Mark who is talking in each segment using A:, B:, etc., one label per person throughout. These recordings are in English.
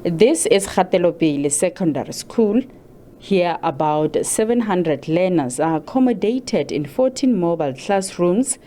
A: This is Kgatelopele Secondary School. Here, about 700 learners are accommodated in 14 mobile classrooms.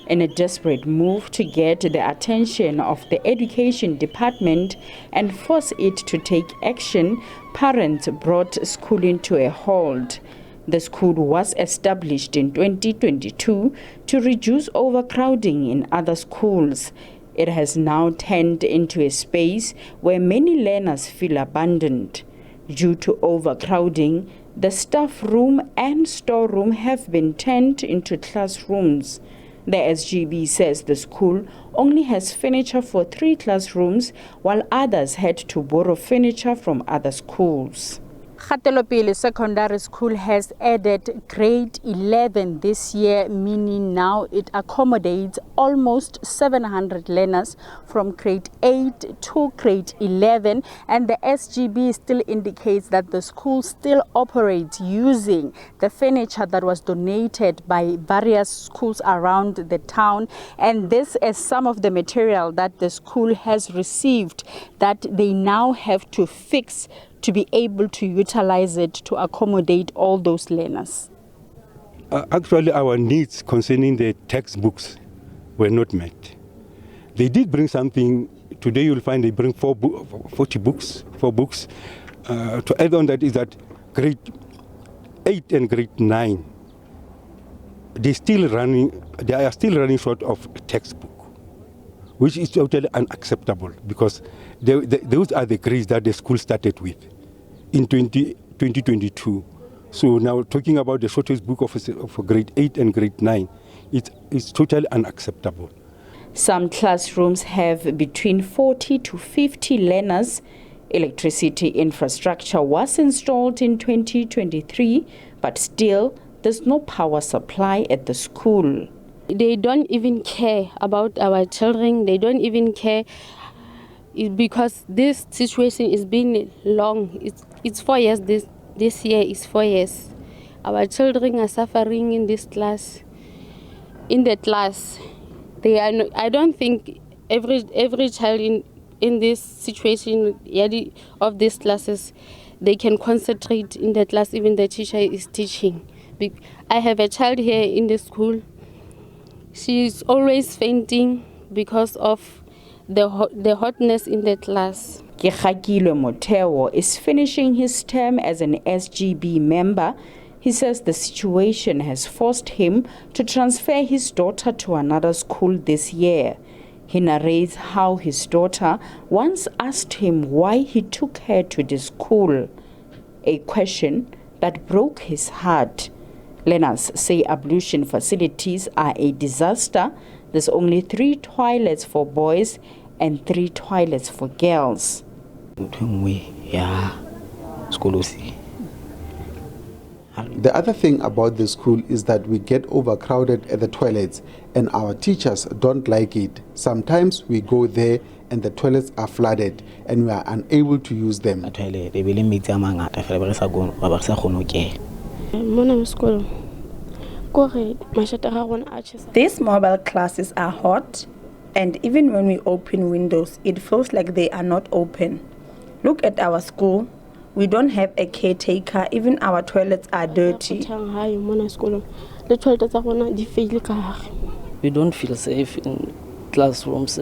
A: In a desperate move to get the attention of the education department and force it to take action, parents brought schooling to a halt. The school was established in 2022 to reduce overcrowding in other schools. It has now turned into a space where many learners feel abandoned. Due to overcrowding, the staff room and storeroom have been turned into classrooms. The SGB says the school only has furniture for 3 classrooms, while others had to borrow furniture from other schools. Kgatelopele Secondary School has added grade 11 this year, meaning now it accommodates almost 700 learners from grade 8 to grade 11, and the SGB still indicates that the school still operates using the furniture that was donated by various schools around the town, and this is some of the material that the school has received that they now have to fix to be able to utilize it to accommodate all those learners.
B: Actually, our needs concerning the textbooks were not met. They did bring something. Today you'll find they bring 40 books, 4 books. To add on that is that grade 8 and grade 9, they are still running short of a textbook, which is totally unacceptable because those are the grades that the school started with in 2022. So now talking about the shortest book of grade 8 and grade 9, it's totally unacceptable.
A: Some classrooms have between 40 to 50 learners. Electricity infrastructure was installed in 2023, but still there's no power supply at the school.
C: They don't even care about our children. They don't even care because this situation is being long. It's 4 years. This year is 4 years. Our children are suffering in this class. In the class, they are. I don't think every child in this situation of these classes, they can concentrate in the class. Even the teacher is teaching. I have a child here in the school. She is always fainting because of the hotness in the class.
A: Kgatelopele is finishing his term as an SGB member. He says the situation has forced him to transfer his daughter to another school this year. He narrates how his daughter once asked him why he took her to the school, a question that broke his heart. Learners say ablution facilities are a disaster. There's only 3 toilets for boys and 3 toilets for girls.
D: The other thing about the school is that we get overcrowded at the toilets and our teachers don't like it. Sometimes we go there and the toilets are flooded and we are unable to use them.
E: These mobile classes are hot, and even when we open windows, it feels like they are not open. Look at our school. We don't have a caretaker. Even our toilets are dirty.
F: We don't feel safe in classrooms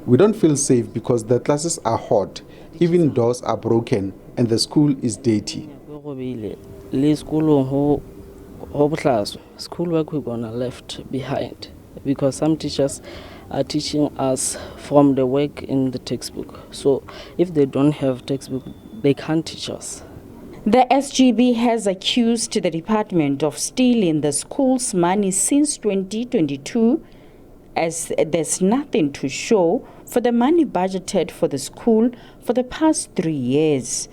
F: because
D: the classes are hot, even doors are broken, and the school is dirty.
F: School work we're gonna left behind because some teachers are teaching us from the work in the textbook. So if they don't have textbook, they can't teach us.
A: The SGB has accused the department of stealing the school's money since 2022, as there's nothing to show for the money budgeted for the school for the past 3 years.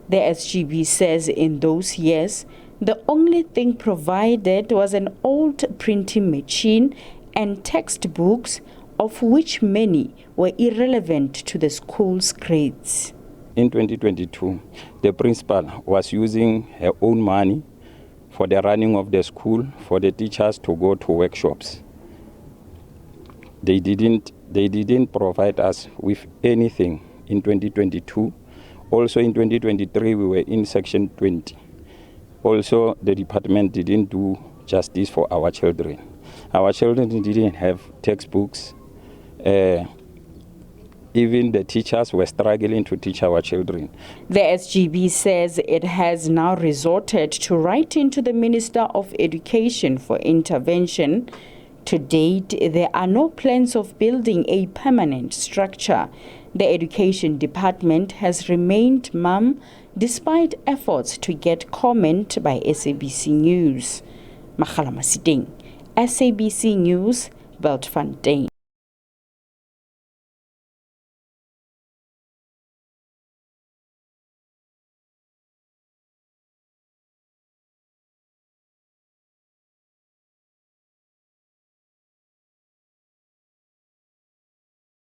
A: The SGB says in those years, the only thing provided was an old printing machine and textbooks, of which many were irrelevant to the school's grades.
G: In 2022, the principal was using her own money for the running of the school, for the teachers to go to workshops. They didn't provide us with anything in 2022, Also in 2023, we were in section 20. Also, the department didn't do justice for our children. Our children didn't have textbooks. Even the teachers were struggling to teach our children.
A: The SGB says it has now resorted to writing to the Minister of Education for intervention. To date, there are no plans of building a permanent structure. The Education Department has remained mum despite efforts to get comment by SABC News. Makgalama Siteng, SABC News, Bultfontein.